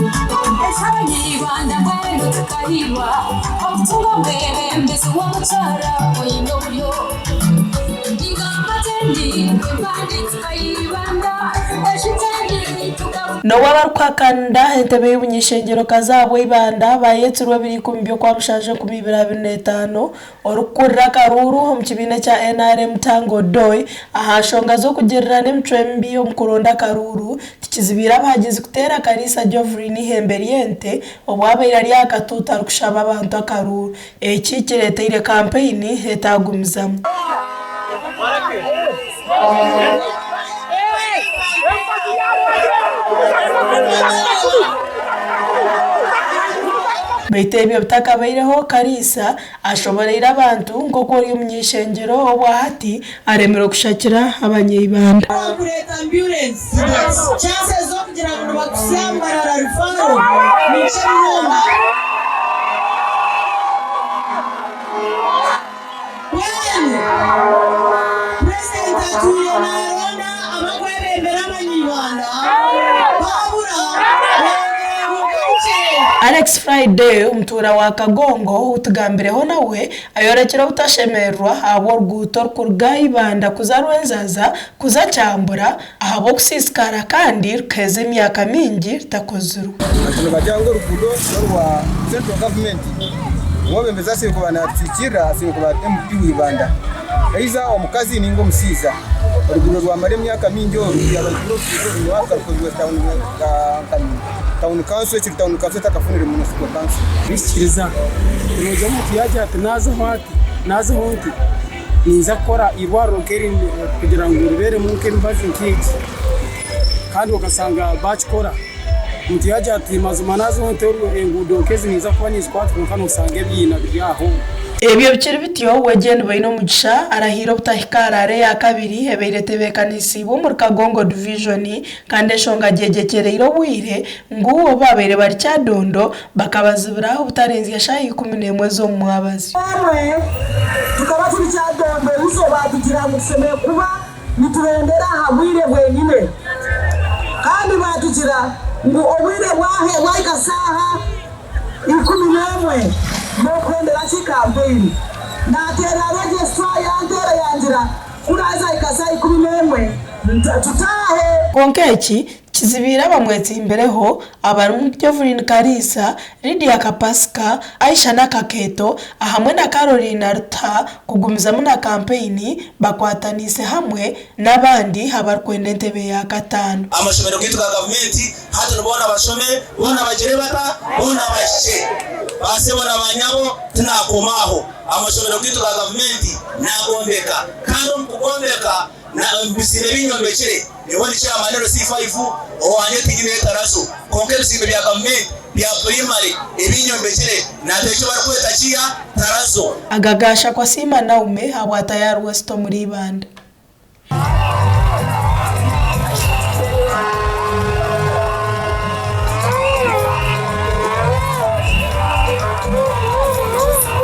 Esabanyibanda mbere tukahirwa obutumwa mbere mbese wamucara oyinobyo ingamba tendi mbandi tukayibanda eshitendi no wabarkwakanda entebe y'ubunyeshengero kazabwe ibanda bayeturwa biri kumbyo kwa bushaje ku 2025 orukurra karuru mu kibine cya NRM Tango Doi ahashonga zo kugererana n'emcwembi yo mukuronda karuru tikizibira bagize kutera Karisa Geoffrey ni Hemberiente obwabaira lyakatuta rukushaba abantu akaruru eki kireta ile campaign hetagumizamo Beitebyo bitakabaireho Karisa ashoborera abantu nkoko uri umunyeshengero obwahati aremero kushakira abanyibanda kureta ambulance chances zo kugira ngo bakusambarara rufaro nice mwoma President atuye narona abakwebembera abanyibanda Alex Friday umutura wa Kagongo utugambireho nawe ayorekera utashemerwa abo rwuto kurgayibanda kuzarwenzaza kuzacambura ahabo kusiskara kandi keze imyaka mingi takozuru atuno bajyango rukudo rwa central government wobembeza se kubana tsikira se kuba MP wibanda aiza omukazi ningo musiza rukudo rwa mare myaka mingi yabagiro kuzuru waka kozwe town council town council takafunira municipal council bishikiriza unoje mu kiyaje ati nazo honti niza kora irwaro keri kugira ngo rubere mu keri baje nkiki kandi ugasanga bakikora mu kiyaje ati mazuma nazo honti engudo kezi niza kuba nizkwatu kandi usange byina byaho ebyo bikiri bitiyo wegenda bayino mugisha arahiro butahikarare ya kabiri hebeiretebekanisi bo mu Kagongo division kandi shonga jegekereiro wire nguwo babere bari cyadondo bakabazibura ubutarenzi yashayi 11 zo mwabazi tukaba turi cyadondo bizo batugira museme kuba niturendera habwire bwenyine kandi batugira ngo obwire bwahe bwayikasaha 11 no kwendera chikampeni na tera registra yandera yanjira kuraza ikasa 11 tutahe konkechi kizibira bamwetsi imbereho abari mu Geoffrey Karisa Lydia Kapaska Aisha na Kaketo ahamwe na Caroline Arta kugumiza na campaign bakwatanise hamwe nabandi habarkwenda entebe ya gatanu amashomero kitwa government hata nubona bashome bona bagire bata bona bashe base bona banyabo tunakomaho amashomero kitwa government nagombeka kandi mugombeka na mbisire binyombekere eboni cha manero C5 owanye tigine taraso konkere simbe bya government bya primary ebinyombekere na techo barakweta chia taraso agagasha kwa sima naume habwa tayari westo muri banda